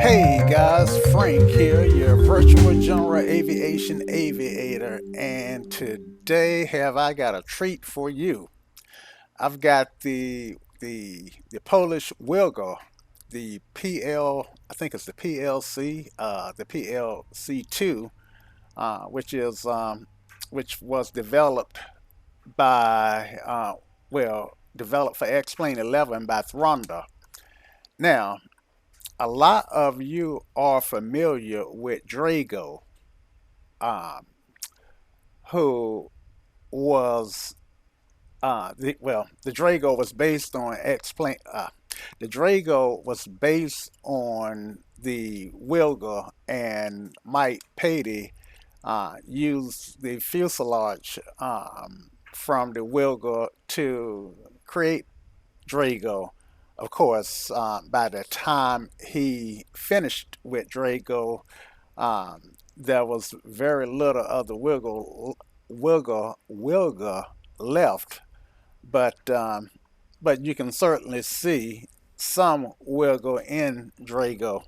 Hey guys, Frank here, your virtual genre aviation aviator, and today have I got a treat for you. I've got the Polish Wilga, the PL, I think it's the PLC, the PLC2, which was developed by developed for X-Plane 11 by Thranda. Now, a lot of you are familiar with Drago, um, who was the Drago was based on explain. The Drago was based on the Wilga, and Mike Patey used the fuselage from the Wilga to create Drago. Of course, by the time he finished with Drago, there was very little of the Wilga left, but you can certainly see some Wilga in Drago.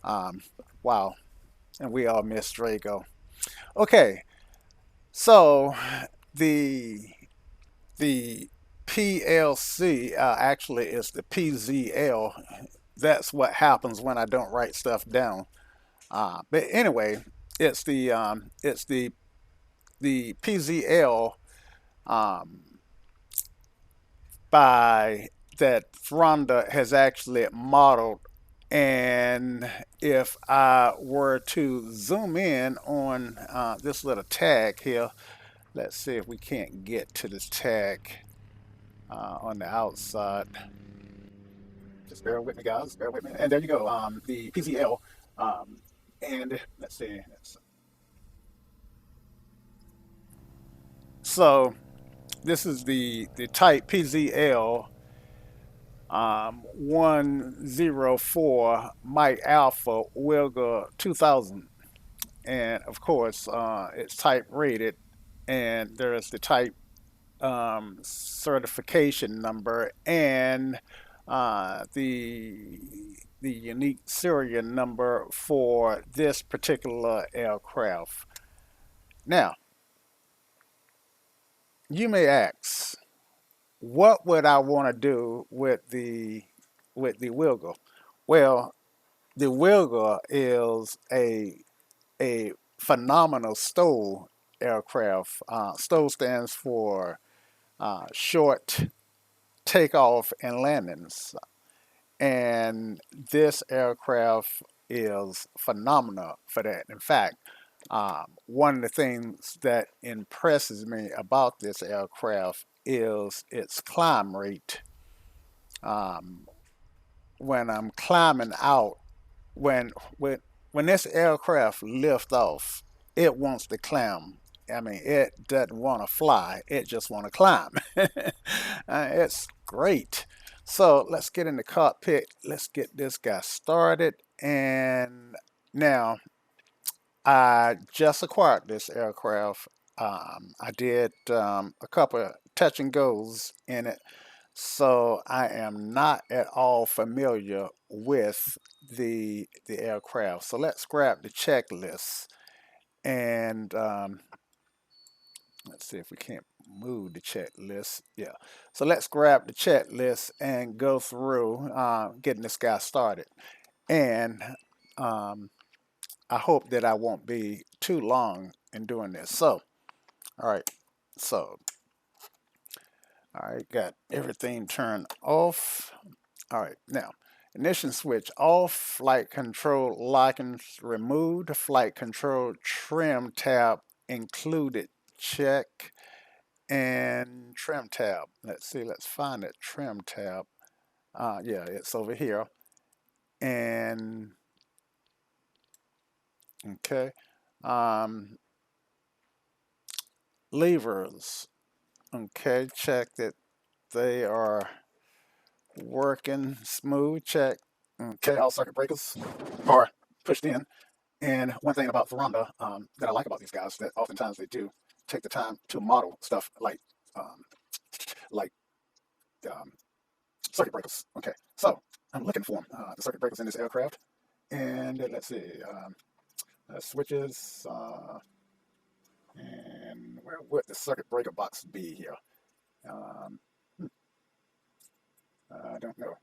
Um, wow, and we all miss Drago. Okay, so the the PLC actually is the PZL. That's what happens when I don't write stuff down. But anyway, it's the PZL um, by that Thranda has actually modeled. And if I were to zoom in on this little tag here, let's see if we can't get to this tag on the outside. Just bear with me, guys. Bear with me. And there you go. The PZL. And let's see. So this is the type PZL 104 Mike Alpha Wilga 2000. And of course, it's type rated, and there's the type certification number and the unique serial number for this particular aircraft. Now, you may ask, what would I want to do with the Wilga? Well, the Wilga is a phenomenal STOL aircraft. STOL stands for short takeoff and landings, and this aircraft is phenomenal for that. In fact, one of the things that impresses me about this aircraft is its climb rate. Um, when I'm climbing out, when when when this aircraft lifts off, it wants to climb. I mean, it doesn't want to fly; it just want to climb. It's great. So let's get in the cockpit. Let's get this guy started. And now I just acquired this aircraft. I did a couple of touch and goes in it, so I am not at all familiar with the aircraft. So let's grab the checklist and let's see if we can't move the checklist. Yeah. So let's grab the checklist and go through getting this guy started. And um, I hope that I won't be too long in doing this. So, all right. So, all right, got everything turned off. All right, now ignition switch off, flight control lockings removed, flight control trim tab included, check, and trim tab. Let's see, let's find that trim tab. Yeah, it's over here. And okay, um, levers. Okay, check that they are working smooth. Check. Okay, all circuit breakers are pushed in. And one thing about Thranda that I like about these guys that oftentimes they do take the time to model stuff um, like um, circuit breakers. Okay, so I'm looking for them, the circuit breakers in this aircraft, And let's see, switches, and where would the circuit breaker box be here? Um, I don't know.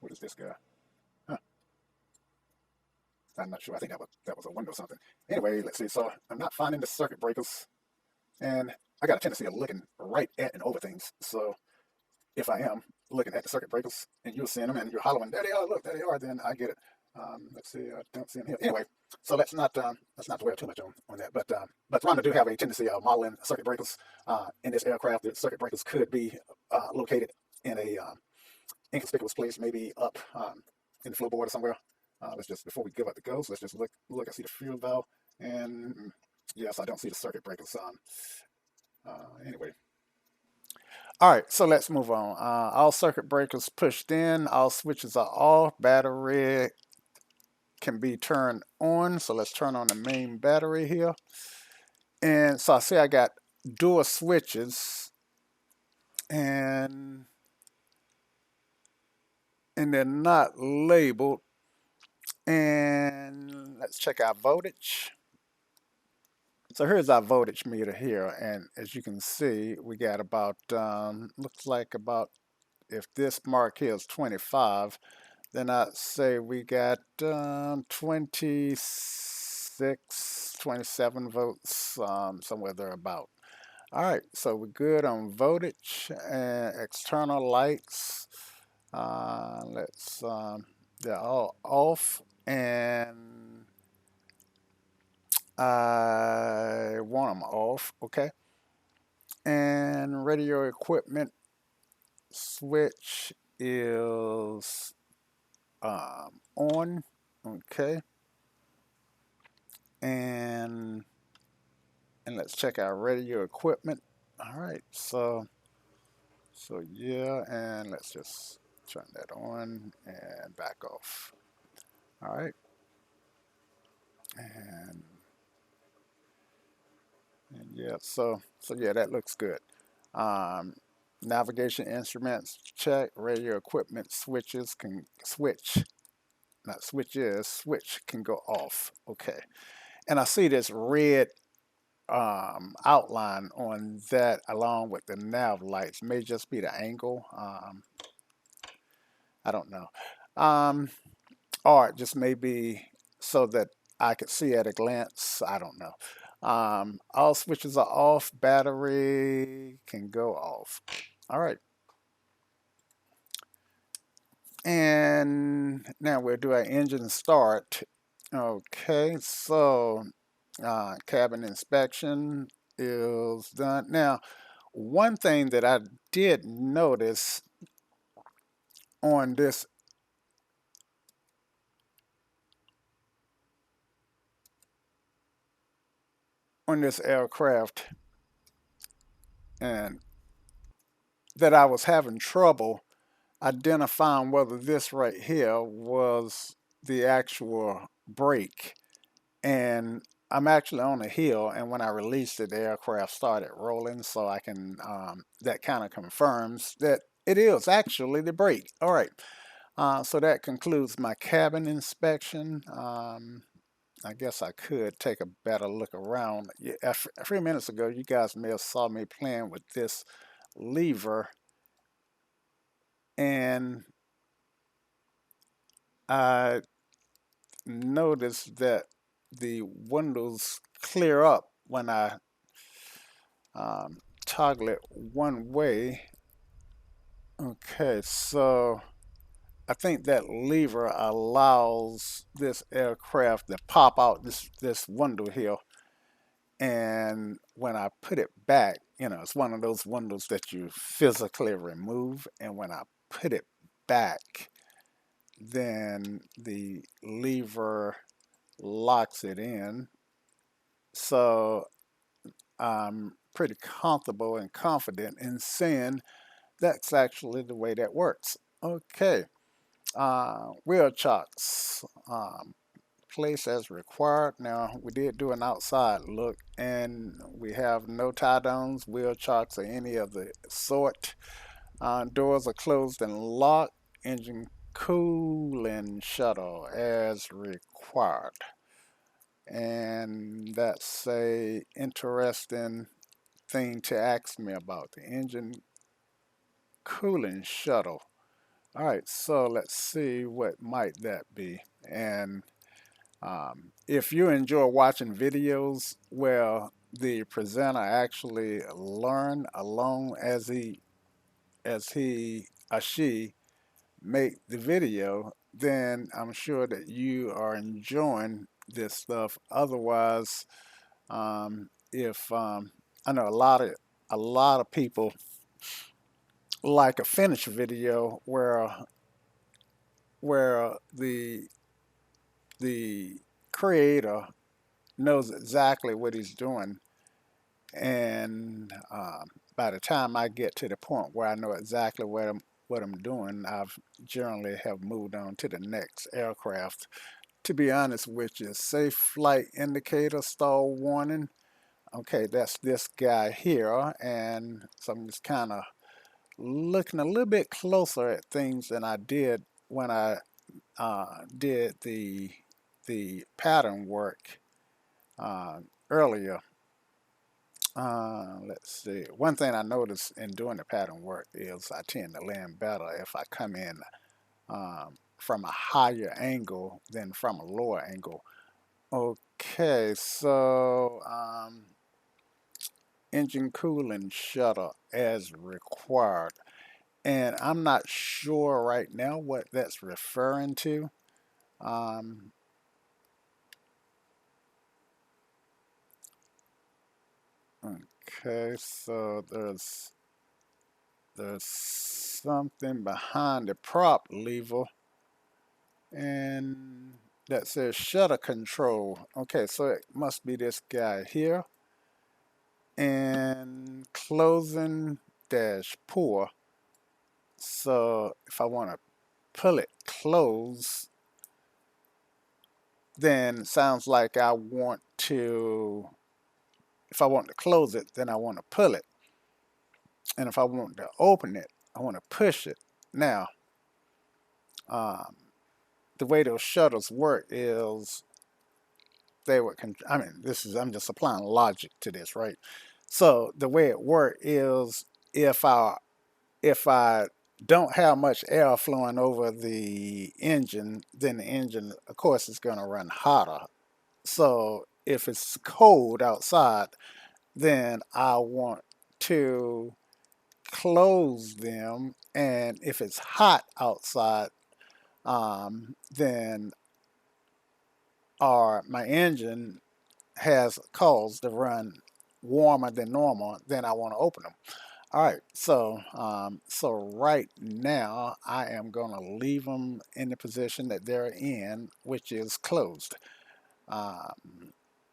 What is this guy? Huh, I'm not sure. I think that was a window or something. Anyway, let's see. So I'm not finding the circuit breakers, and I got a tendency of looking right at and over things. So if I am looking at the circuit breakers and you're seeing them and you're hollering, "There they are! Look, there they are!" Then I get it. Let's see. I don't see them here. Anyway, so let's not dwell too much on that. But Thranda do have a tendency of modeling circuit breakers in this aircraft. The circuit breakers could be located in a inconspicuous place, maybe up in the floorboard or somewhere. Let's just, before we give up the ghost, let's just look. I see the fuel valve, and yes, I don't see the circuit breakers. Anyway, all right, so let's move on. All circuit breakers pushed in, all switches are off, battery can be turned on. So let's turn on the main battery here. And so I see I got dual switches, and they're not labeled. And let's check our voltage. So here's our voltage meter here, and as you can see, we got about looks like about, if this mark here is 25, then I'd say we got 26, 27 volts, somewhere there about. All right, so we're good on voltage and external lights. They're all off, and I want them off, okay? And radio equipment switch is on, okay? And let's check our radio equipment. All right, so yeah, and let's just turn that on and back off. All right, and yeah, so yeah, that looks good. Um, Navigation instruments check. Radio equipment switches can switch, not switches, switch can go off. Okay, and I see this red outline on that along with the nav lights. May just be the angle. I don't know. Um, or it just may be so that I could see at a glance. I don't know. All switches are off. Battery can go off. All right. And now we'll do our engine start. Okay, so cabin inspection is done. Now, one thing that I did notice on this aircraft, and that I was having trouble identifying whether this right here was the actual brake. And I'm actually on a hill, and when I released it, the aircraft started rolling, so I can, that kind of confirms that it is actually the brake. All right, so that concludes my cabin inspection. I guess I could take a better look around. Yeah, a few minutes ago, you guys may have saw me playing with this lever, and I noticed that the windows clear up when I toggle it one way. Okay, so I think that lever allows this aircraft to pop out this window here, and when I put it back, it's one of those windows that you physically remove, and when I put it back, then the lever locks it in. So I'm pretty comfortable and confident in saying that's actually the way that works. Okay, wheel chocks place as required. Now, we did do an outside look, and we have no tie-downs, wheel chocks, or any of the sort. Doors are closed and locked. Engine cooling shuttle as required. And that's a interesting thing to ask me about, the engine cooling shuttle. All right, so let's see what might that be. And if you enjoy watching videos where the presenter actually learn along as he or she make the video, then I'm sure that you are enjoying this stuff. Otherwise, if I know a lot of people like a finished video where the creator knows exactly what he's doing, and by the time I get to the point where I know exactly what I'm doing, I've generally have moved on to the next aircraft. To be honest with you, safe flight indicator, stall warning. Okay, that's this guy here, and so I'm just kind of looking a little bit closer at things than I did when I did the pattern work uh, earlier. Let's see. One thing I noticed in doing the pattern work is I tend to land better if I come in from a higher angle than from a lower angle. Okay, so engine cooling shutter as required. And I'm not sure right now what that's referring to. Um, okay, so there's something behind the prop lever, and that says shutter control. Okay, so it must be this guy here. And closing dash pour. So if I want to pull it close, then sounds like if I want to close it, then I want to pull it. And if I want to open it, I want to push it. Now, um, the way those shutters work is I'm just applying logic to this, right? So the way it works is if I don't have much air flowing over the engine, then the engine, of course, is going to run hotter. So if it's cold outside, then I want to close them. And if it's hot outside, then or my engine has caused to run warmer than normal, then I want to open them. All right, so right now I am going to leave them in the position that they're in, which is closed,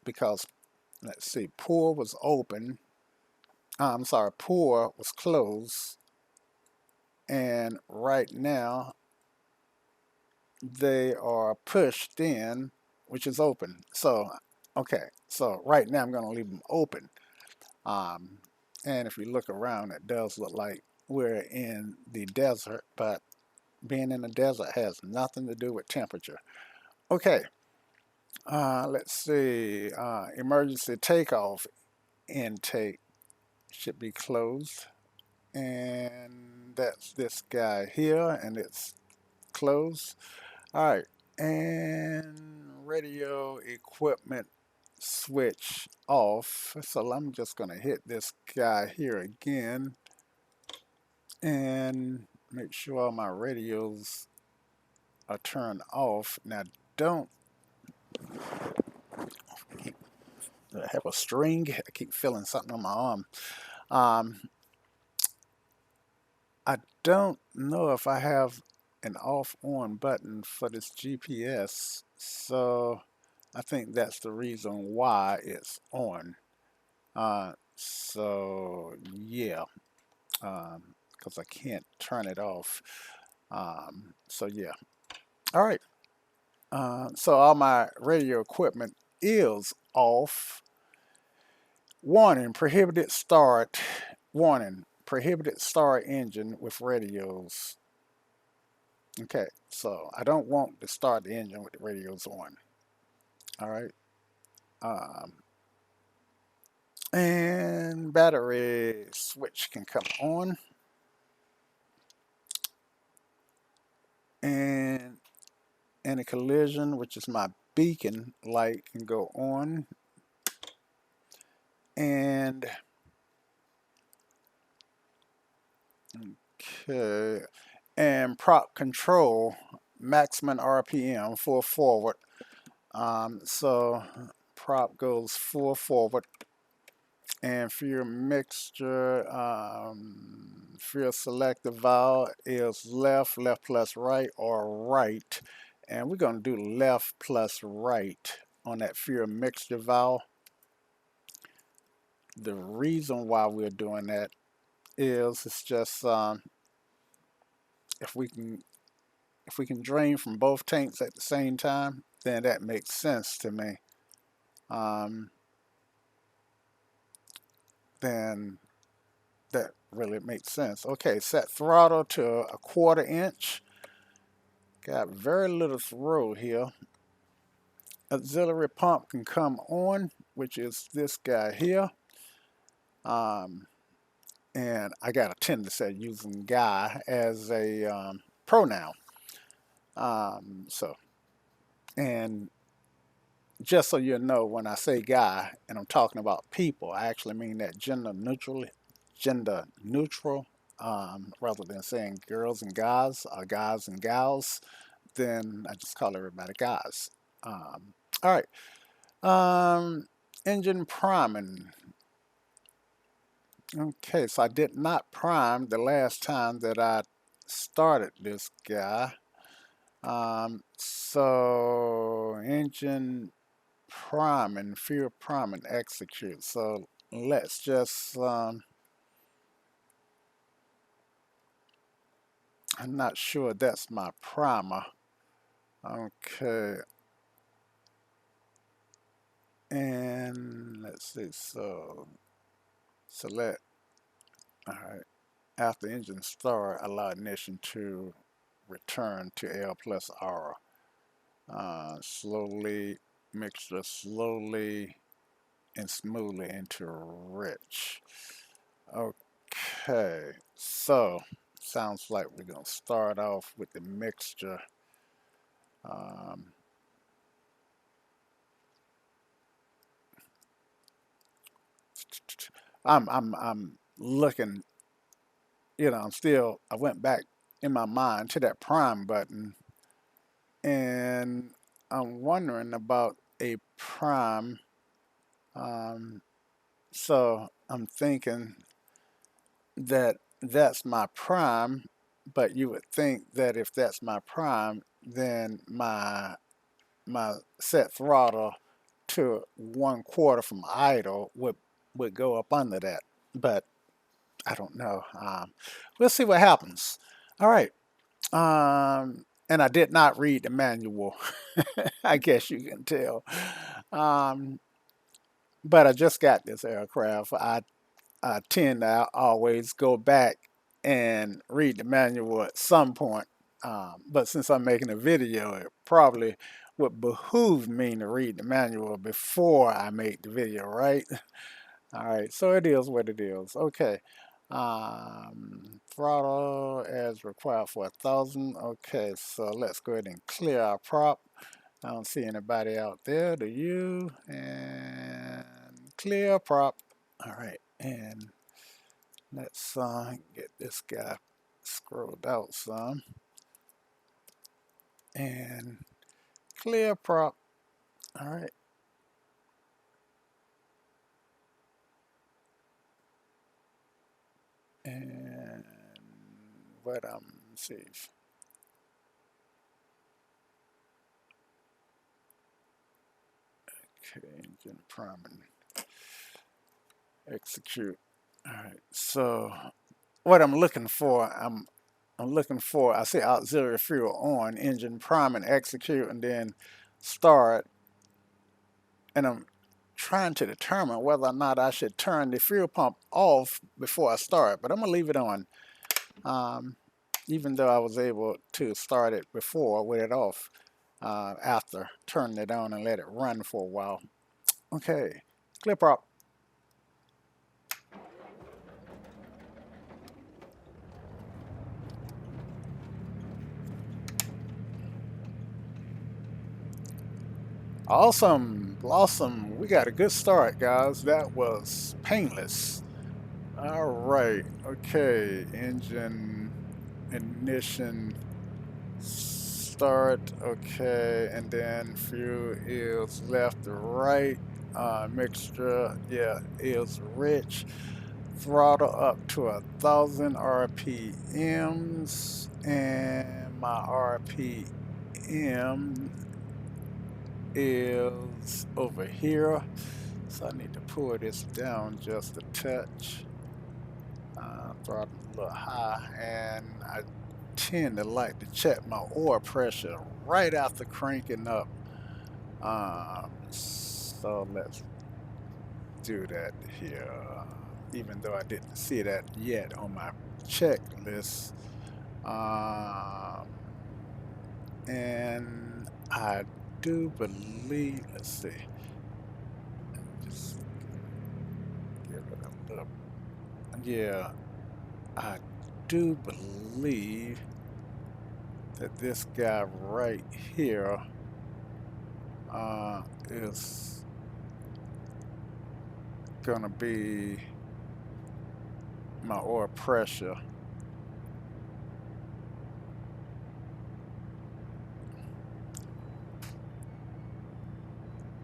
because let's see, pour was open. I'm sorry, pour was closed, and right now they are pushed in, which is open. So, okay, so right now I'm going to leave them open. Um, and if you look around, it does look like we're in the desert, but being in the desert has nothing to do with temperature. Okay, let's see. Emergency takeoff intake should be closed. And that's this guy here, and it's closed. All right, and radio equipment switch off. So I'm just going to hit this guy here again and make sure all my radios are turned off. Now, don't I have a string. I keep feeling something on my arm. Um, I don't know if I have an off on button for this GPS, so I think that's the reason why it's on. So yeah, because I can't turn it off. So yeah. All right. So all my radio equipment is off. Warning, prohibited start. Warning, prohibited start engine with radios. Okay, so I don't want to start the engine with the radios on. All right. Um, and battery switch can come on. And anti-collision, which is my beacon light, can go on. And okay, and prop control, maximum RPM, full forward. So prop goes full forward, and fuel mixture, fuel selector valve is left, left plus right, or right. And we're going to do left plus right on that fuel mixture valve. The reason why we're doing that is it's just if we can drain from both tanks at the same time, then that makes sense to me. Um, then that really makes sense. Okay, set throttle to a 1/4 inch. Got very little throw here. Auxiliary pump can come on, which is this guy here. Um, and I got a tendency of using guy as a pronoun. So, and just so you know, when I say guy and I'm talking about people, I actually mean that gender neutral, rather than saying girls and guys or guys and gals. Then I just call everybody guys. All right. Engine priming. Okay, so I did not prime the last time that I started this guy. So engine priming, fuel priming, execute. So let's just, I'm not sure that's my primer. Okay. And let's see, so select, all right. After engine start, allow ignition to return to L plus R. Slowly, mixture slowly and smoothly into rich. Okay, so sounds like we're gonna start off with the mixture. Um, I'm looking, I went back in my mind to that prime button, and I'm wondering about a prime. Um, so I'm thinking that that's my prime, but you would think that if that's my prime, then my set throttle to 1/4 from idle would go up under that. But I don't know. We'll see what happens. All right. And I did not read the manual. I guess you can tell. Um, but I just got this aircraft. I tend to always go back and read the manual at some point. But since I'm making a video, it probably would behoove me to read the manual before I make the video, right? All right, so it is what it is. Okay. Throttle as required for 1,000. Okay, so let's go ahead and clear our prop. I don't see anybody out there. Do you? And clear prop. All right, and let's get this guy scrolled out some and clear prop. All right. And what see. Okay, engine priming. Execute. All right. So what I'm looking for, I'm looking for, I see auxiliary fuel on, engine priming, execute, and then start. And I'm trying to determine whether or not I should turn the fuel pump off before I start, but I'm gonna leave it on. Um, even though I was able to start it before with it off after turning it on and let it run for a while. Okay, clip up. Awesome, awesome. We got a good start, guys. That was painless. All right, okay. Engine ignition start, okay, and then fuel is left to right. Mixture, yeah, is rich. Throttle up to 1,000 RPMs, and my RPM is over here. So I need to pull this down just a touch. Throttle a little high, and I tend to like to check my oil pressure right after cranking up. So let's do that here, even though I didn't see that yet on my checklist. Um, and I do believe, let's see, just give it a little, yeah, I do believe that this guy right here is gonna be my oil pressure.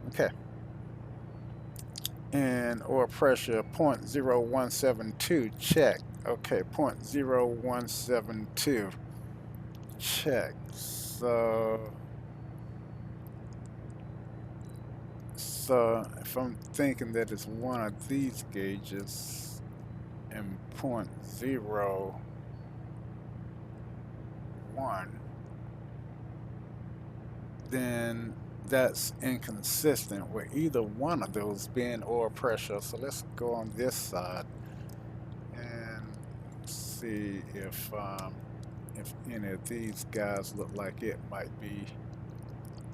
Okay. And oil pressure 0.0172 check. Okay, 0.0172 check. So if I'm thinking that it's one of these gauges and 0.01, then that's inconsistent with either one of those being oil pressure. So let's go on this side and see if any of these guys look like it might be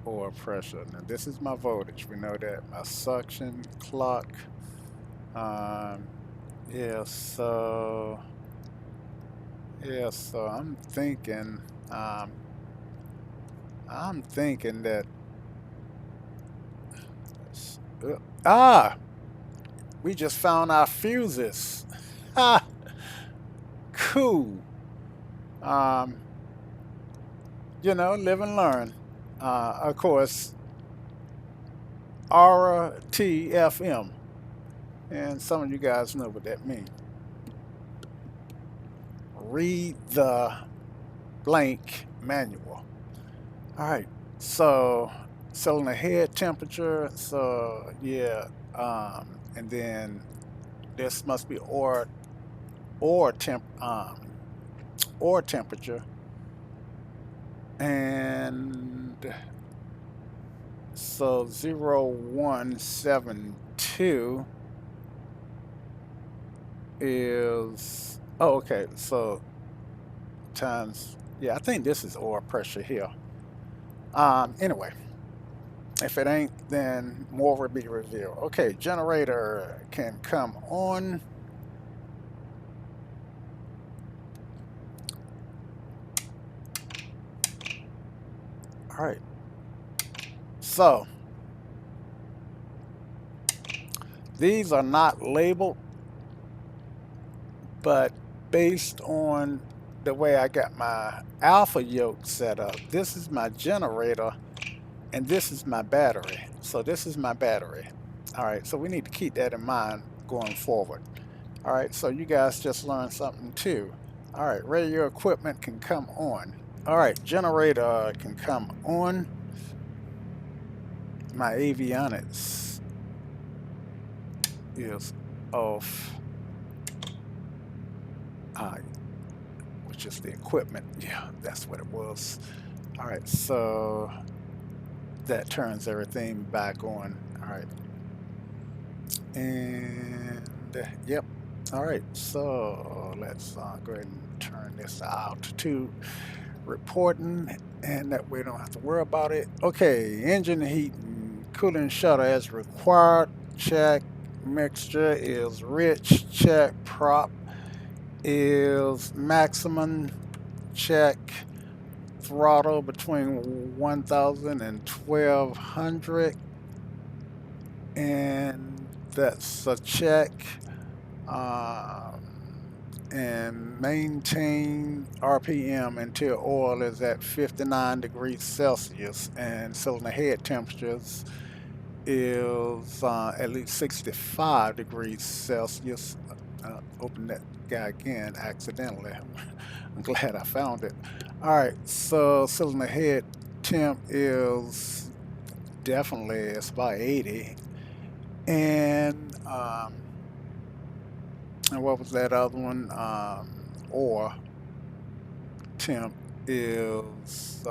oil pressure. Now this is my voltage. We know that. My suction clock. Yeah. So I'm thinking. I'm thinking that. We just found our fuses. Ha! Cool. Um, live and learn. Of course, RTFM. And some of you guys know what that means. Read the blank manual. All right. So, cylinder head temperature. So, yeah. And then this must be or temperature. And so 0172 is, oh, okay, so times, yeah, I think this is oil pressure here. Anyway, if it ain't, then more will be revealed. Okay, generator can come on. All right. So these are not labeled, but based on the way I got my alpha yoke set up, this is my generator and this is my battery. So this is my battery. All right, so we need to keep that in mind going forward. All right, so you guys just learned something too. All right, radio equipment can come on. All right, generator can come on. My avionics is off, which is the equipment. Yeah, that's what it was. All right, so that turns everything back on. All right, and yep. All right, so let's go ahead and turn this altitude reporting, and that way we don't have to worry about it. Okay, engine heating, cooling shutter as required, check. Mixture is rich, check. Prop is maximum, check. Throttle between 1000 and 1200, and that's a check. Um, and maintain RPM until oil is at 59 degrees Celsius, and cylinder head temperatures is at least 65 degrees Celsius. Open that guy again accidentally. I'm glad I found it. All right, so cylinder head temp is definitely, it's about 80, and what was that other one? Or temp is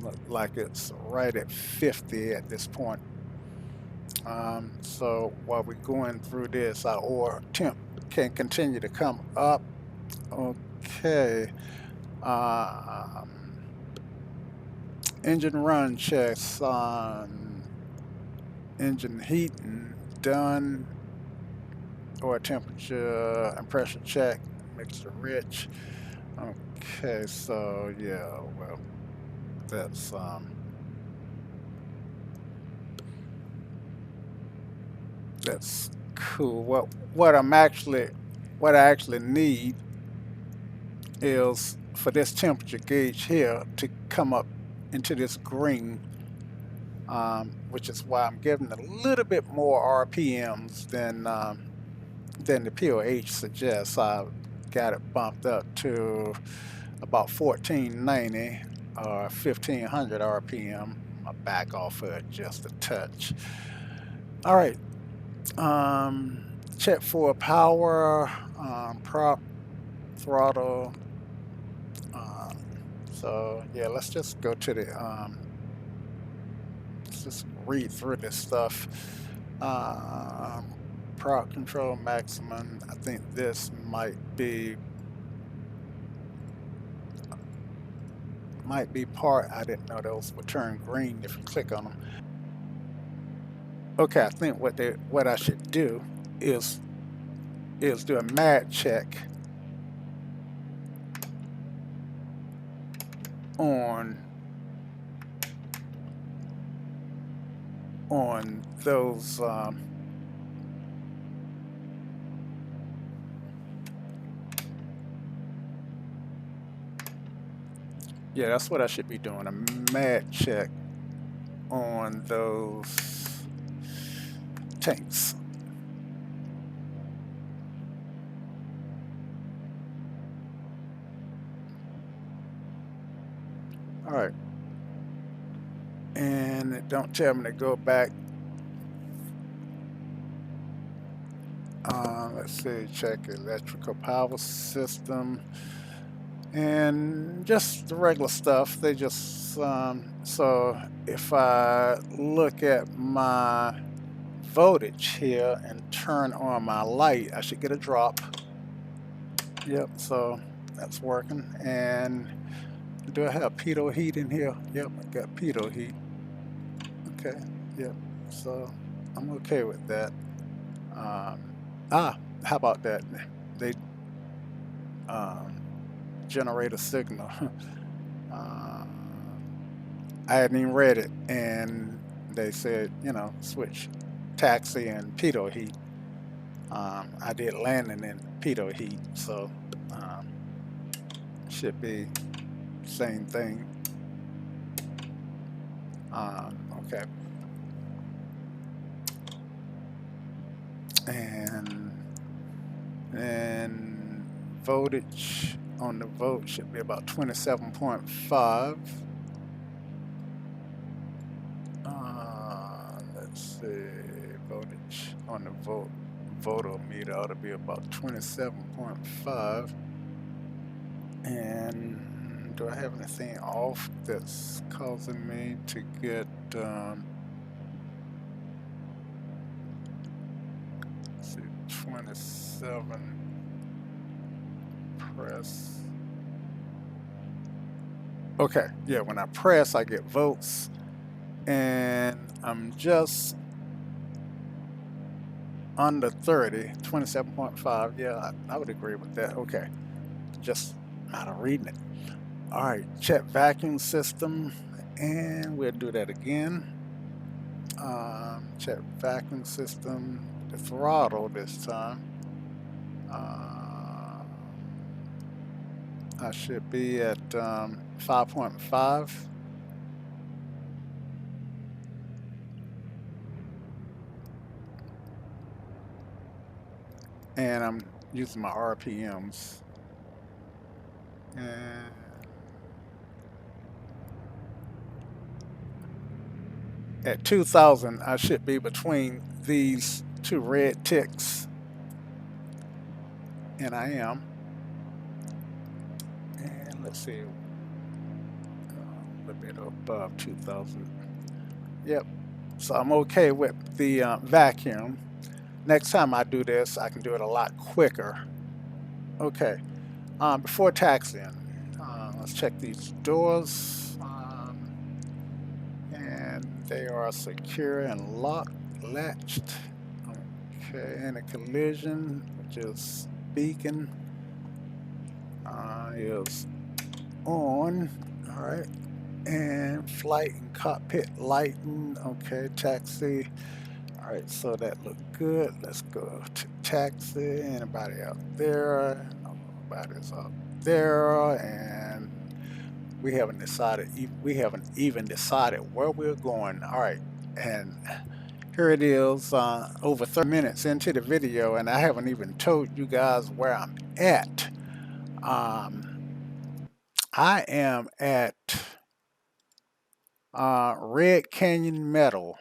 look like it's right at 50 at this point. So while we're going through this, our or temp can continue to come up. Okay. Um, Engine run checks on engine heating done, or temperature and pressure check, mixture rich. Okay, so yeah, well, that's cool. What I actually need is for this temperature gauge here to come up into this green, which is why I'm giving it a little bit more RPMs than the POH suggests. I got it bumped up to about 1490 or 1500 RPM. I'll back off of it just a touch. All right. Check for power, prop, throttle. Um, so yeah, let's just go to the let's just read through this stuff. Um, Prop control maximum. I think this might be part. I didn't know those would turn green if you click on them. Okay, I think what I should do is do a mag check on those yeah, that's what I should be doing, a mag check on those tanks. All right, and it don't tell me to go back. Let's see, check electrical power system, and just the regular stuff. They just so if I look at my voltage here and turn on my light, I should get a drop. Yep, so that's working. And do I have pitot heat in here? Yep, I got pitot heat. Okay, yep, so I'm okay with that. How about that? They generate a signal. uh, I hadn't even read it, and they said, switch taxi and pitot heat. I did landing in pitot heat, so should be same thing. Okay, and voltage on the volt should be about 27.5. Let's see, voltage on the voltometer ought to be about 27.5. And do I have anything off that's causing me to get let's see, 20 27. Press. Okay, yeah, when I press, I get votes, and I'm just under 30, 27.5. Yeah, I would agree with that. Okay, just not reading it. All right, check vacuum system, and we'll do that again. Check vacuum system, the throttle this time. I should be at 5.5. And I'm using my RPMs. And at 2000, I should be between these two red ticks. And I am. And let's see, a little bit above 2000. Yep. So I'm okay with the vacuum. Next time I do this, I can do it a lot quicker. Okay. Before taxiing, let's check these doors. And they are secure and locked, latched. Okay, and a collision, which is beacon, is on. All right, and flight and cockpit lighting. Okay, taxi. All right, so that looked good. Let's go to taxi. Anybody out there? Nobody's out there, and we haven't decided. We haven't even decided where we're going. All right, and here it is, over 30 minutes into the video, and I haven't even told you guys where I'm at. Um, I am at Red Canyon Metal.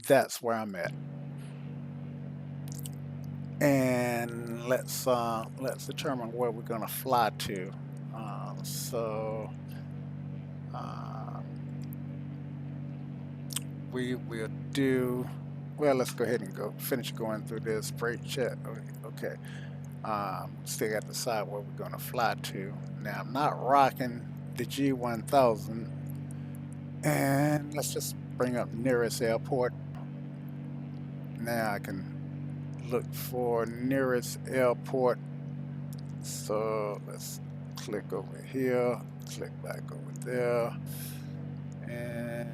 That's where I'm at. And let's determine where we're gonna fly to. So um, we will do. Well, let's go ahead and finish going through this brake check. Okay. Still got to decide where we're gonna fly to. Now I'm not rocking the G1000, and let's just bring up nearest airport. Now I can look for nearest airport. So let's click over here, click back over there, and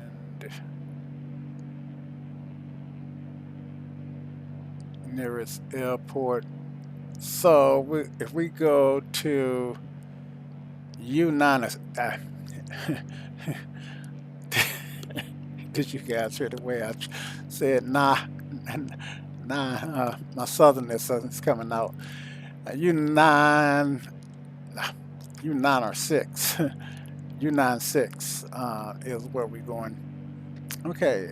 nearest airport. So if we go to U9, did you guys hear the way I said nah? Nah, my southernness is coming out. U9, U9 or 6. U9 6 is where we're going. Okay,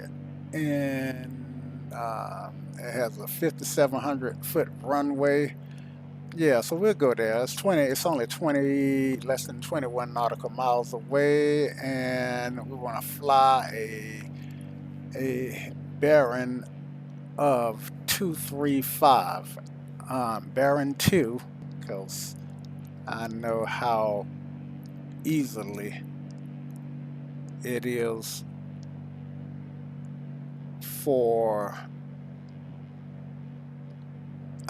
and it has a 5,700 foot runway. Yeah, so we'll go there. It's 20. It's only 20, less than 21 nautical miles away, and we want to fly a bearing of 235, bearing 2, because I know how easily it is for.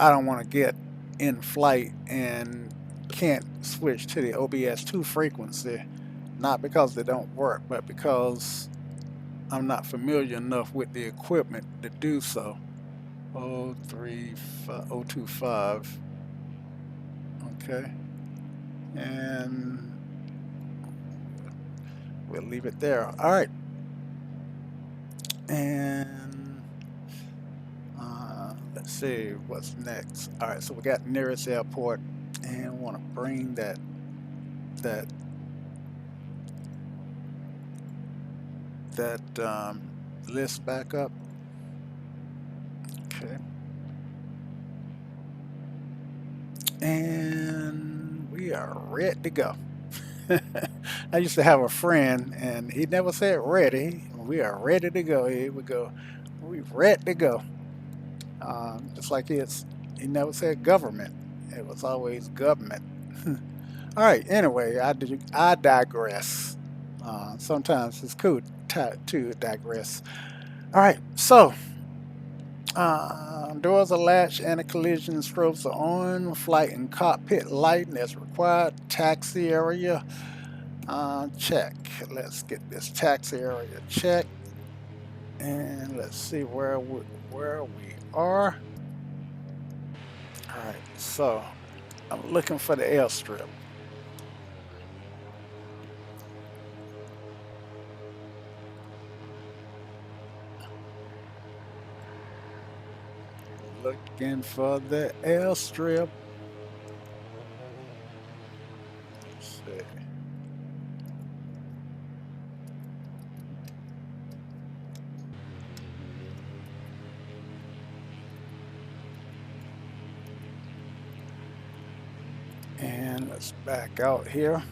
I don't want to get in flight and can't switch to the OBS2 frequency, not because they don't work, but because I'm not familiar enough with the equipment to do so. 025. Okay, and we'll leave it there. All right, and let's see what's next. All right, so we got nearest airport, and want to bring that list back up. Okay, and we are ready to go. I used to have a friend, and he never said ready. We are ready to go. Here we go. We ready to go. Just like he never said government. It was always government. All right. Anyway, I digress. Sometimes it's cool to digress. All right. So doors are latched and the collision strobes are on. Flight and cockpit lighting is required. Taxi area check. Let's get this taxi area checked, and let's see where we are. All right. So I'm looking for the airstrip. Looking for the airstrip. Let's see. And let's back out here.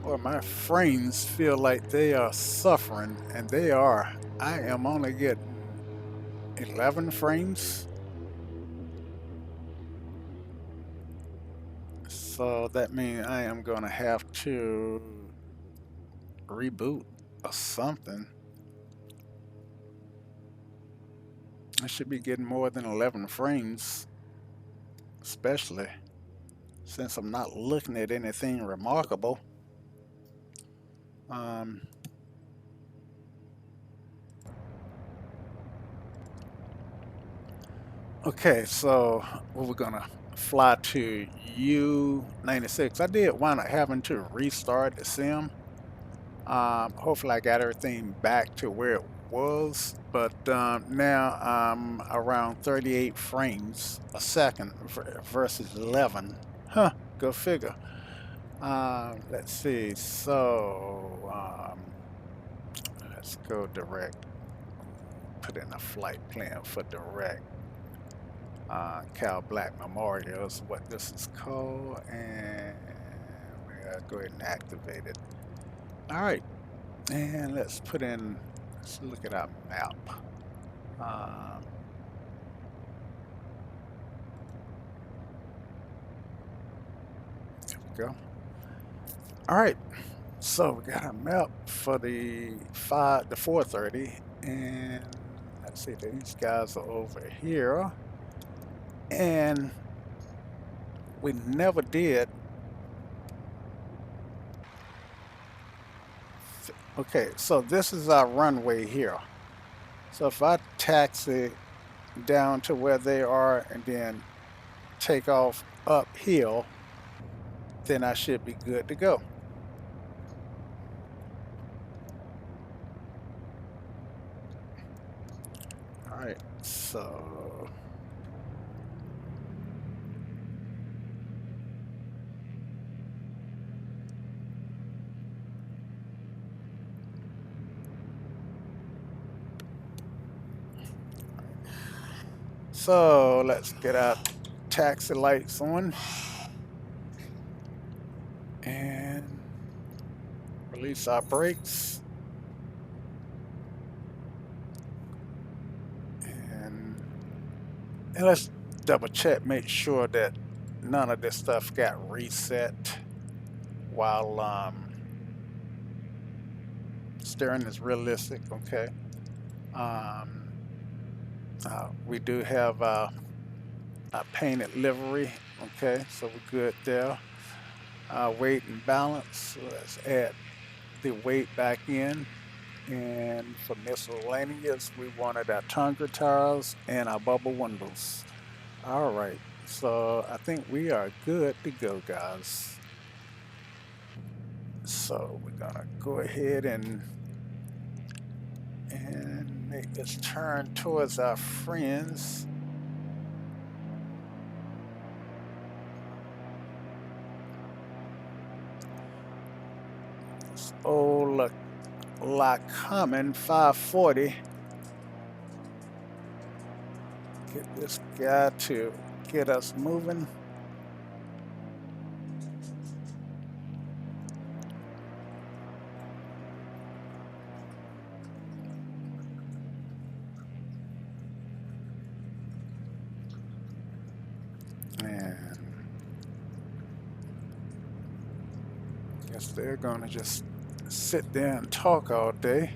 Boy, my frames feel like they are suffering, and they are. I am only getting 11 frames. So that means I am going to have to reboot or something. I should be getting more than 11 frames, especially since I'm not looking at anything remarkable. Um, okay, so we're gonna fly to U-96. I did wind up having to restart the sim. Hopefully I got everything back to where it was, but now I'm around 38 frames a second versus 11. Huh, go figure. Let's see. So let's go direct. Put in a flight plan for direct. Cal Black Memorial is what this is called, and we'll go ahead and activate it. All right, and let's look at our map. Um, there we go. All right, so we got a map for the 430, and let's see, these guys are over here, and we never did. Okay, so this is our runway here. So if I taxi down to where they are and then take off uphill, then I should be good to go. All right, so let's get our taxi lights on and release our brakes. And let's double check, make sure that none of this stuff got reset while steering is realistic. Okay. Um, we do have a painted livery. Okay, so we're good there. Weight and balance. So let's add the weight back in. And for miscellaneous, we wanted our Tundra tires and our bubble windows. All right, so I think we are good to go, guys. So we're gonna go ahead and make this turn towards our friends. This old La Common 540. Get this guy to get us moving. Guess they're gonna just sit there and talk all day.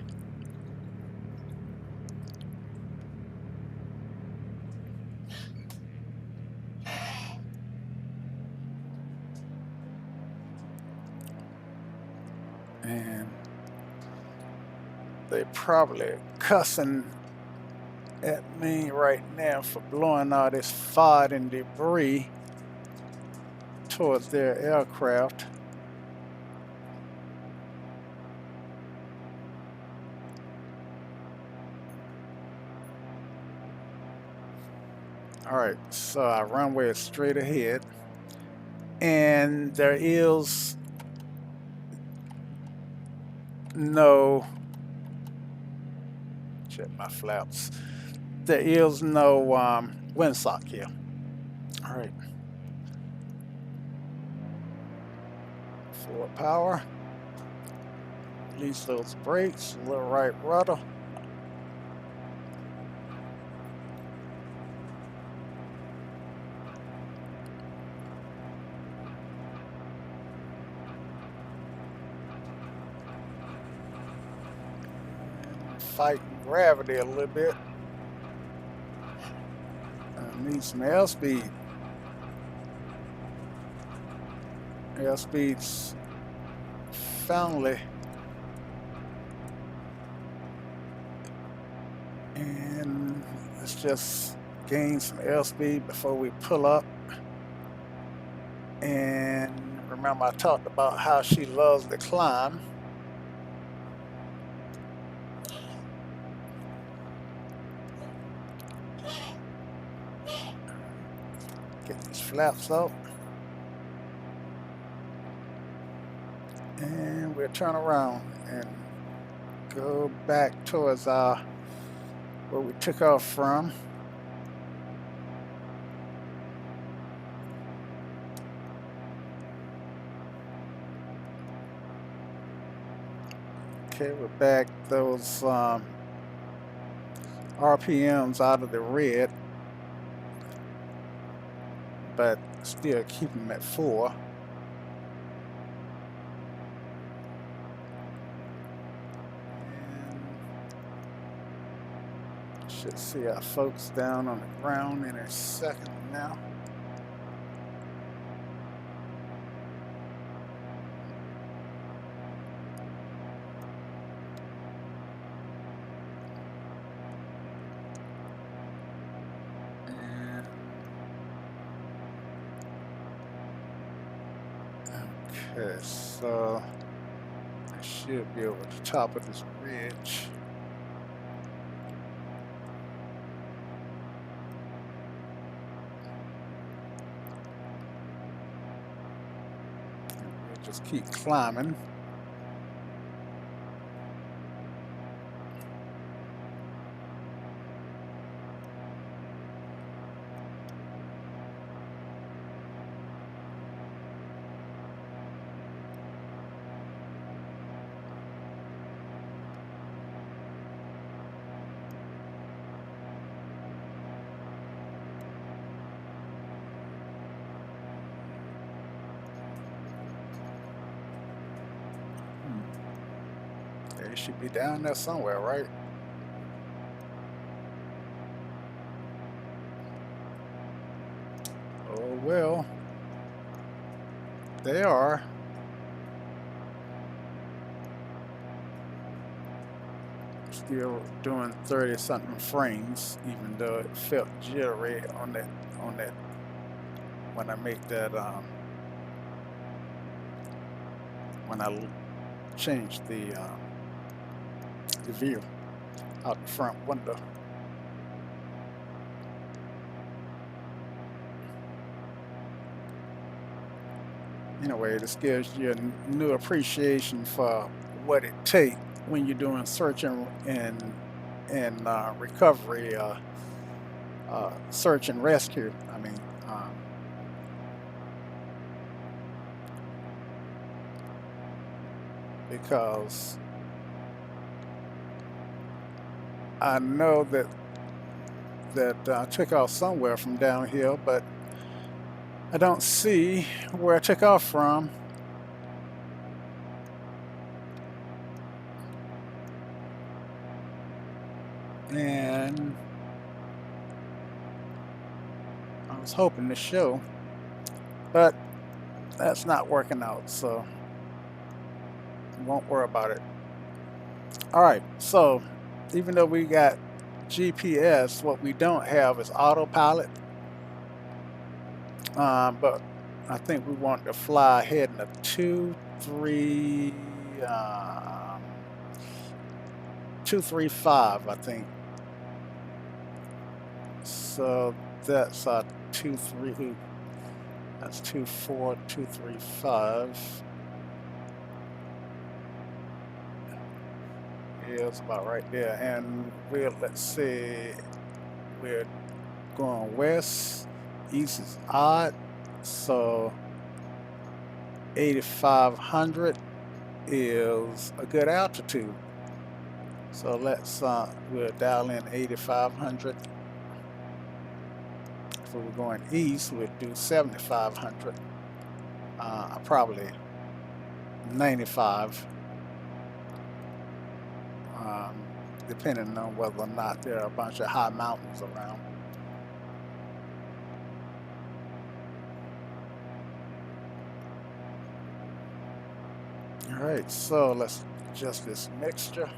And they probably cussing at me right now for blowing all this fog and debris towards their aircraft. All right, so our runway is straight ahead, and there is no, check my flaps, there is no windsock here. All right, full power, release those brakes, little right rudder. Fighting gravity a little bit. I need some airspeed. Airspeed's finally. And let's just gain some airspeed before we pull up. And remember, I talked about how she loves to climb. Get these flaps up. And we'll turn around and go back towards where we took off from. Okay, we're back those RPMs out of the red, but still keep them at 4. And should see our folks down on the ground in a second now. Okay, so I should be over the top of this ridge. And we'll just keep climbing. They should be down there somewhere, right? Oh well, they are. Still doing 30-something frames, even though it felt jittery on that when I make that when I changed the view out the front window. Anyway, this gives you a new appreciation for what it takes when you're doing search and recovery, search and rescue. I mean, because I know that I took off somewhere from down here, but I don't see where I took off from. And I was hoping to show, but that's not working out, so won't worry about it. All right, so even though we got GPS, what we don't have is autopilot. But I think we want to fly ahead in a 235, I think. So that's 23. That's 24235. Yeah, it's about right there. And let's see, we're going west. East is odd, so 8,500 is a good altitude. So we'll dial in 8,500. If we were going east, we'd do 7,500. Probably 95, depending on whether or not there are a bunch of high mountains around. All right, so let's adjust this mixture.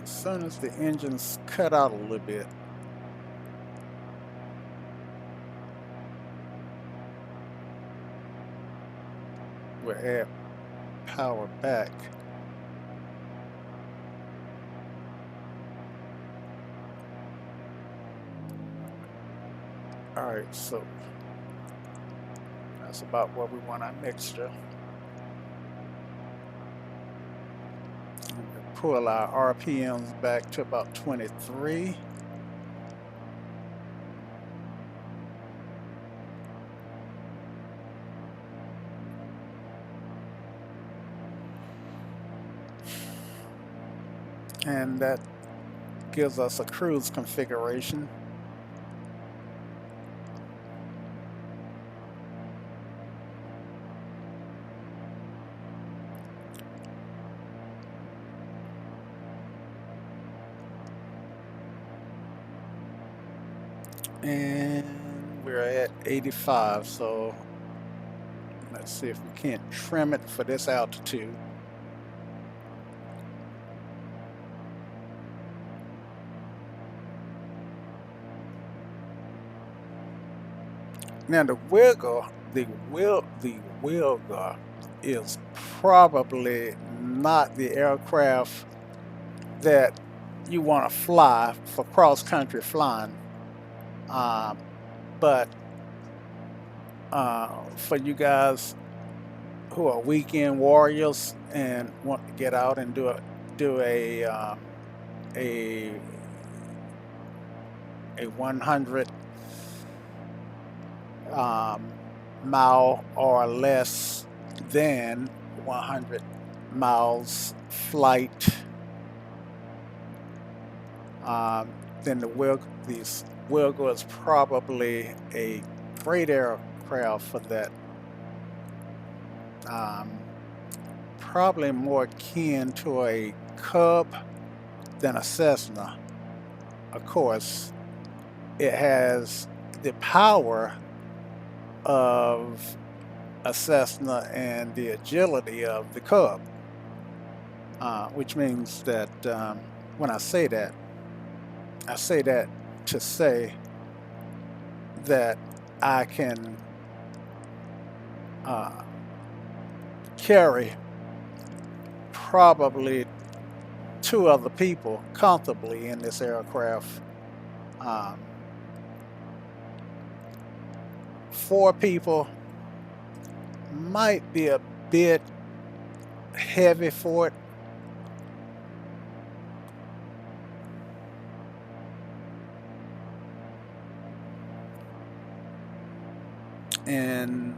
As soon as the engines cut out a little bit, we'll add power back. All right, so that's about what we want our mixture. We'll pull our RPMs back to about 23. And that gives us a cruise configuration. And we're at 85, so let's see if we can't trim it for this altitude. Now the Wilga is probably not the aircraft that you want to fly for cross-country flying, but for you guys who are weekend warriors and want to get out and do a 100 mile or less than 100 miles flight, then the Wilga is probably a great aircraft for that. Probably more akin to a Cub than a Cessna. Of course, it has the power of a Cessna and the agility of the Cub, which means that when I say that to say that I can carry probably 2 other people comfortably in this aircraft. 4 people might be a bit heavy for it. And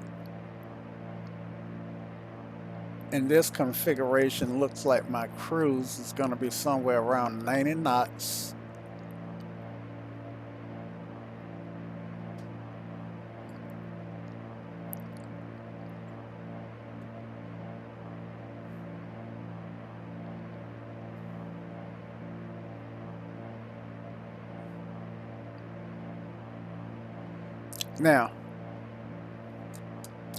in this configuration, looks like my cruise is going to be somewhere around 90 knots. Now,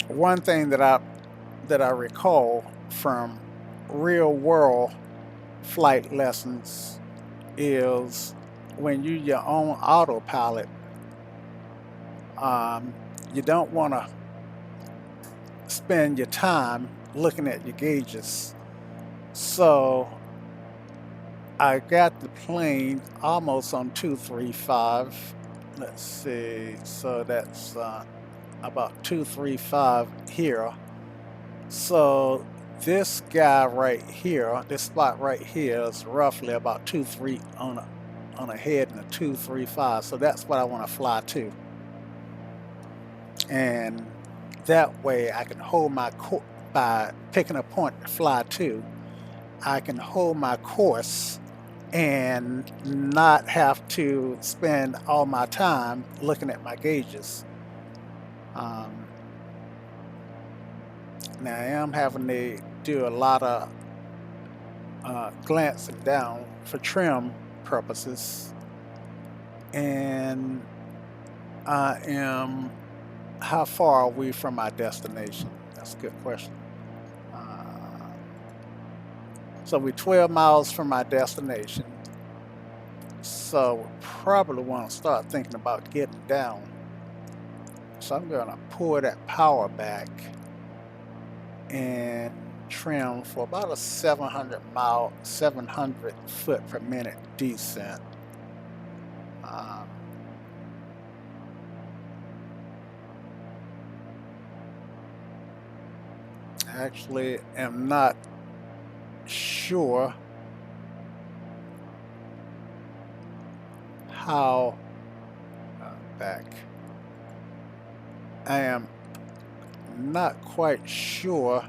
one thing that I recall from real world flight lessons is when you your own autopilot, um, you don't want to spend your time looking at your gauges. So I got the plane almost on 235. Let's see, so that's about 235 here. So this guy right here, this spot right here is roughly about 23 on a head and a 235. So that's what I want to fly to, and that way I can hold my by picking a point to fly to. I can hold my course and not have to spend all my time looking at my gauges. Um, Now I am having to do a lot of glancing down for trim purposes, and I am how far are we from my destination? That's a good question. Uh, so we're 12 miles from my destination. So we probably want to start thinking about getting down. So I'm going to pull that power back and trim for about a 700 foot per minute descent. Um, Actually am not sure how back. I am not quite sure.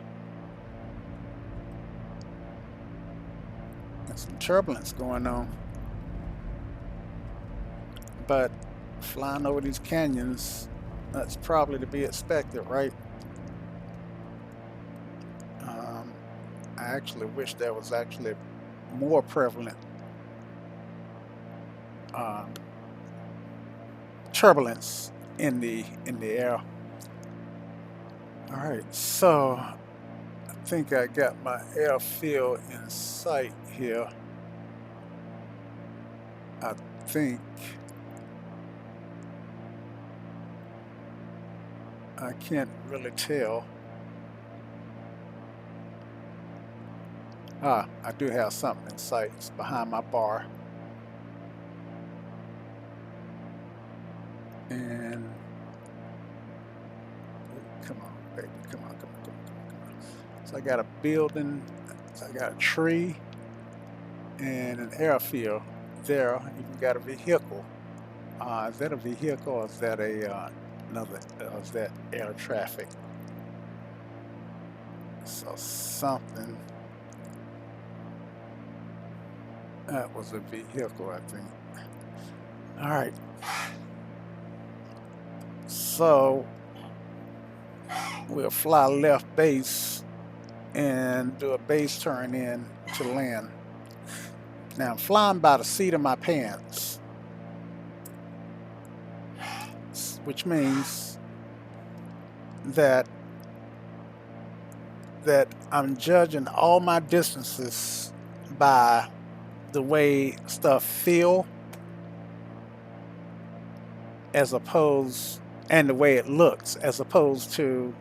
There's some turbulence going on, but flying over these canyons, that's probably to be expected, right? I actually wish there was actually more prevalent um, turbulence in the air. All right, so I think I got my airfield in sight here. I think I can't really tell. Ah, I do have something in sight. It's behind my bar. And come on, baby, come on, come on, come on, come on, come on. So I got a building, so I got a tree and an airfield there. Even got a vehicle. Is that a vehicle or is that a another? Is that air traffic? So something. That was a vehicle, I think. All right. So we'll fly left base and do a base turn in to land. Now I'm flying by the seat of my pants, which means that I'm judging all my distances by the way stuff feel as opposed and the way it looks as opposed to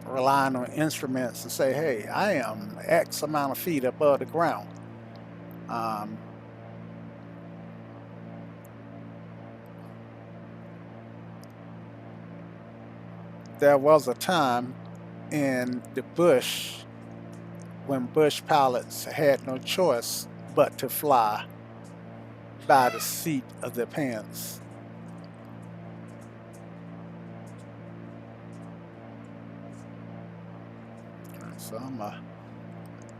relying on instruments to say, hey, I am X amount of feet above the ground. Um, there was a time in the bush when bush pilots had no choice but to fly by the seat of their pants. So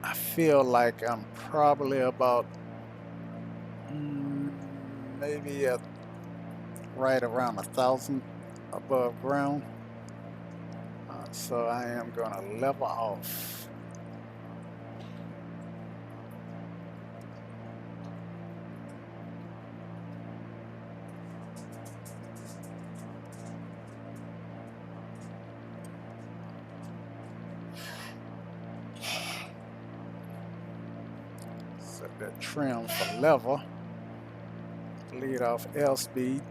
I feel like I'm probably about maybe at right around 1,000 above ground. So I am going to level off. that trim for level. Lead off L speed.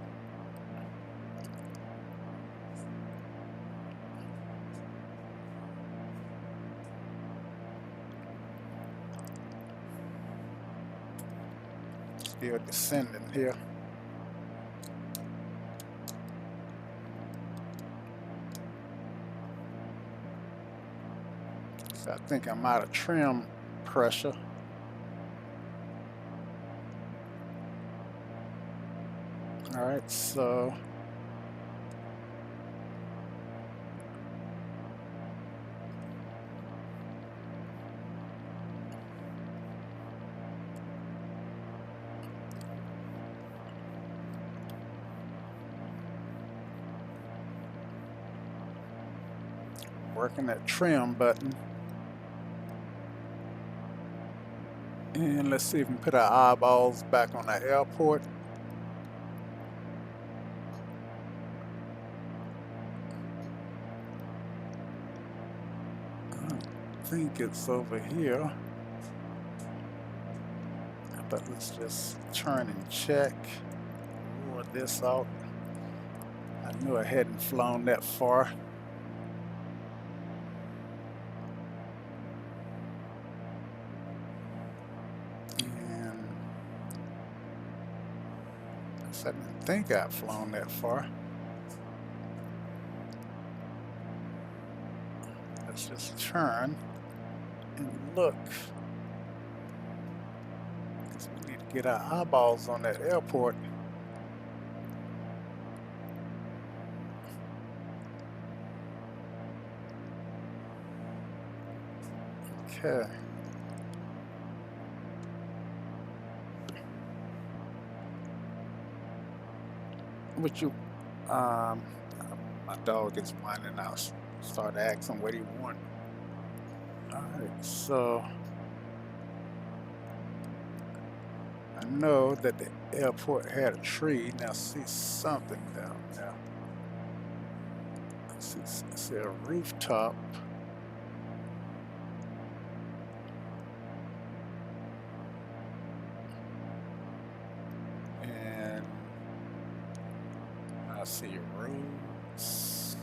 Still descending here. So I think I'm out of trim pressure. All right, so working that trim button. And let's see if we can put our eyeballs back on the airport. I think it's over here. But let's just turn and check. Rule this out. I knew I hadn't flown that far. And I didn't think I'd flown that far. Let's just turn and look. Because we need to get our eyeballs on that airport. Okay. What you, my dog is whining out. Start asking what he want. All right, so I know that the airport had a tree. Now see something down there. See a rooftop. And I see roofs.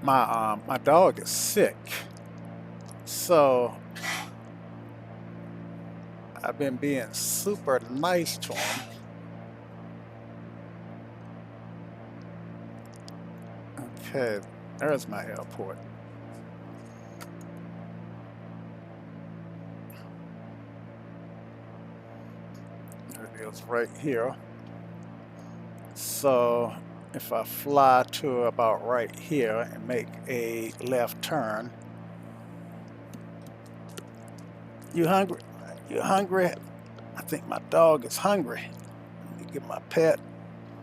My dog is sick, so I've been being super nice to him. Okay, there's my airport. There it is right here. So if I fly to about right here and make a left turn. You hungry? You hungry? I think my dog is hungry. Let me get my pet.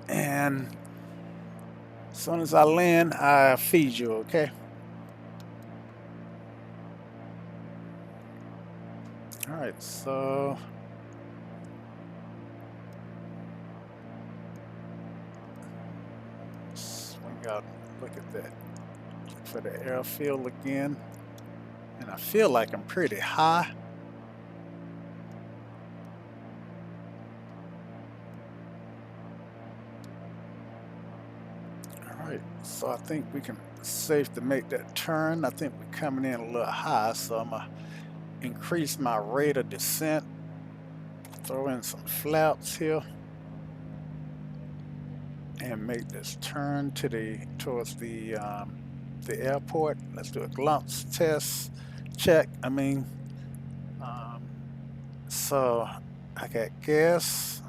And as soon as I land, I feed you, okay? All right, so swing out, look at that. Look for the airfield again. And I feel like I'm pretty high. All right, so I think we can safe to make that turn. I think we're coming in a little high, so I'm gonna increase my rate of descent. Throw in some flaps here. And make this turn to towards the airport. Let's do a glance test check. So I got gas,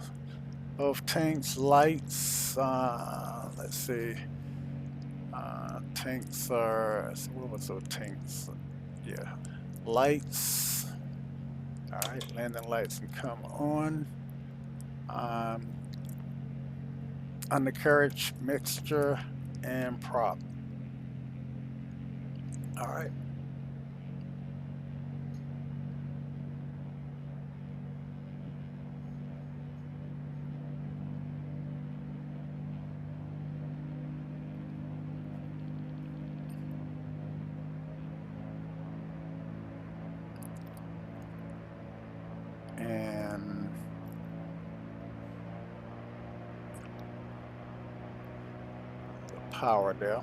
both tanks, lights. Let's see. Tanks are, what was those tanks? Yeah, lights. All right, landing lights can come on. Undercarriage, mixture, and prop. All right. power there.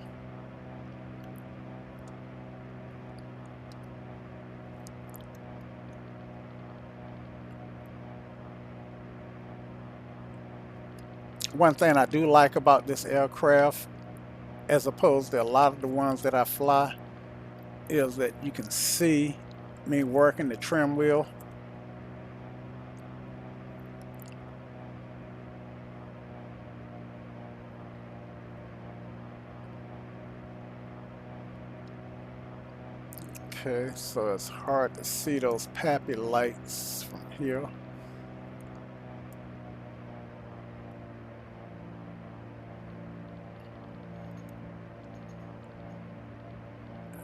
One thing I do like about this aircraft, as opposed to a lot of the ones that I fly, is that you can see me working the trim wheel. Okay, so it's hard to see those pappy lights from here.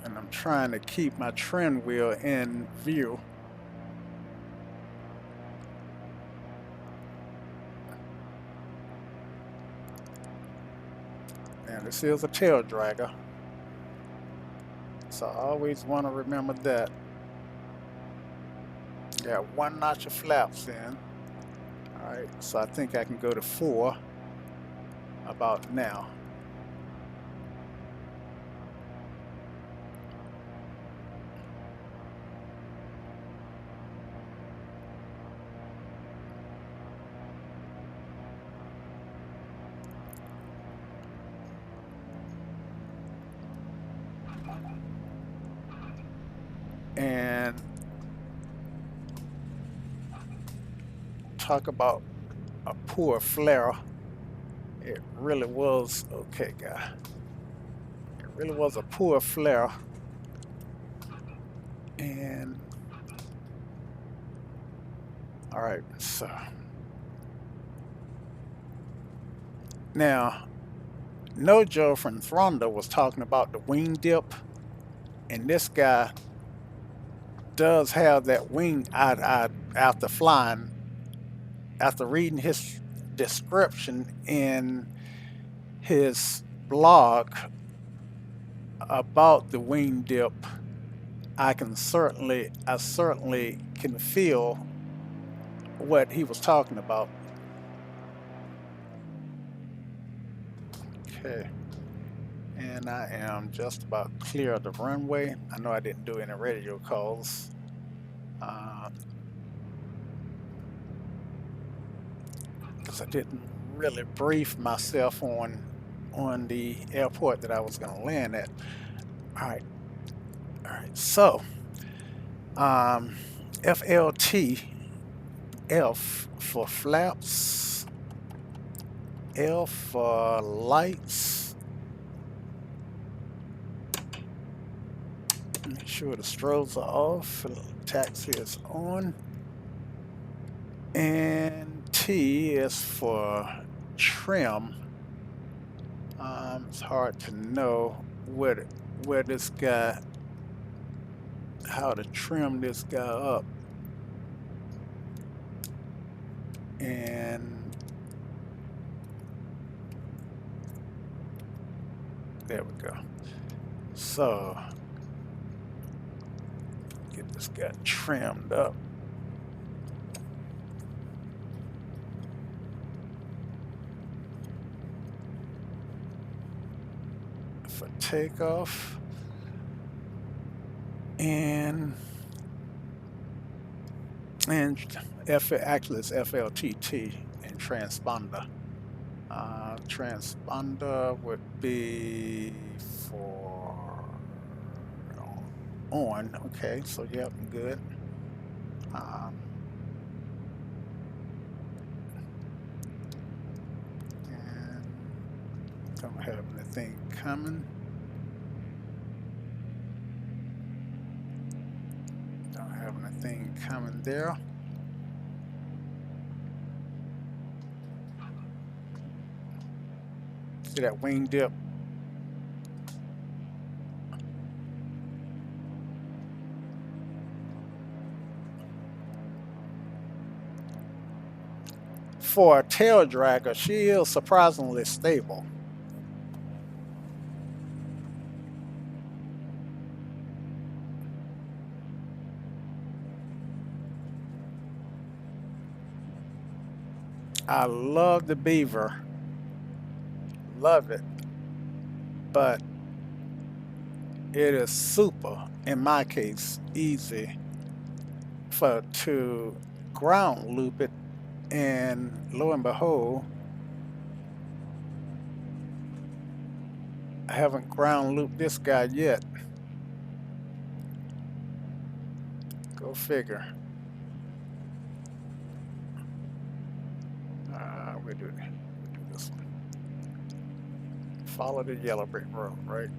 And I'm trying to keep my trim wheel in view. And this is a tail dragger, so I always want to remember that. Got 1 notch of flaps in. Alright, so I think I can go to 4 about now. And talk about a poor flare. It really was, okay, guy. It really was a poor flare. And all right, so now Nojo from Thranda was talking about the wing dip, and this guy does have that wing. After flying, after reading his description in his blog about the wing dip, I certainly can feel what he was talking about. Okay, and I am just about clear of the runway. I know I didn't do any radio calls. Because I didn't really brief myself on the airport that I was going to land at. All right, so FLT, F for flaps, L for lights. Make sure the strobes are off, taxi is on, and T is for trim. It's hard to know where this guy, how to trim this guy up. And there we go. So get this guy trimmed up. For takeoff. And actually it's FLTT and transponder. Transponder would be for on. Okay, so yep, good. And don't have anything coming. Don't have anything coming there. See that wing dip? For a tail dragger, she is surprisingly stable. I love the beaver. Love it. but it is super, in my case, easy for to ground loop it, and lo and behold, I haven't ground looped this guy yet. Go figure. We'll do this one. Follow the yellow brick road, right?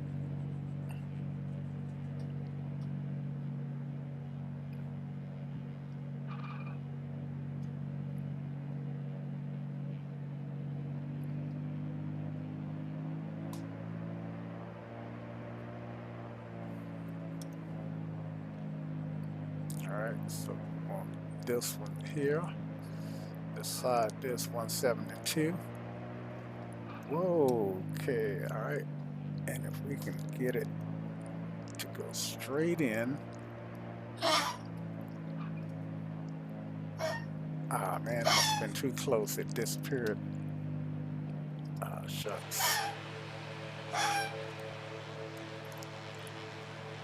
All right, so on this one here, beside this 172. Whoa, okay, all right. And if we can get it to go straight in. Ah, man, I must have been too close. It disappeared. Ah, shucks.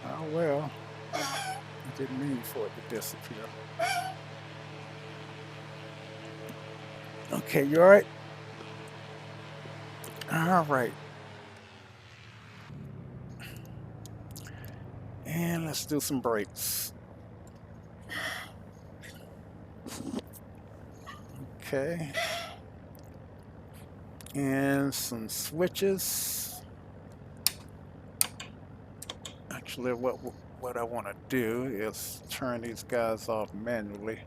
Oh, well. I didn't mean for it to disappear. Okay, you all right? All right. And let's do some brakes. Okay. And some switches. Actually, what I want to do is turn these guys off manually.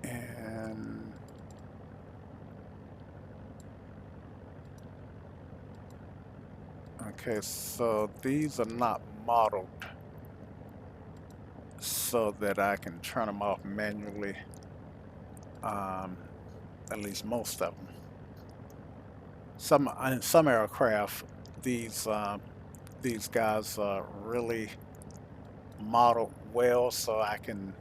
And okay, so these are not modeled so that I can turn them off manually. At least most of them. In some aircraft, these guys are really modeled well, so I can.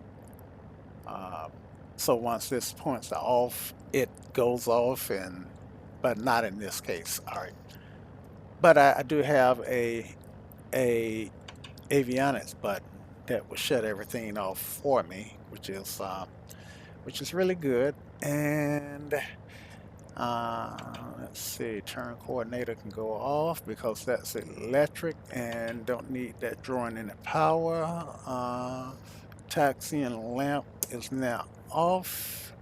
So once this points to off, it goes off, but not in this case. All right, but I do have a avionics button that will shut everything off for me, which is really good. And let's see, turn coordinator can go off because that's electric and don't need that drawing in the power. Taxi and lamp is now off,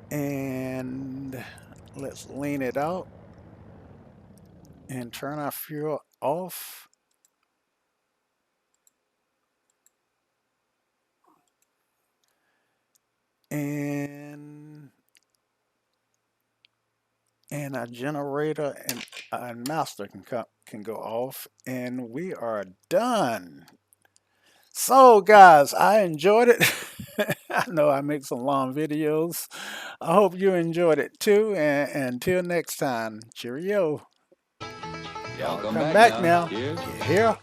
and let's lean it out and turn our fuel off. And our generator and our master can go off, and we are done. So guys, I enjoyed it. I know I make some long videos. I hope you enjoyed it too, and until next time, cheerio. Y'all Welcome come back back now. now. Cheers. Get here.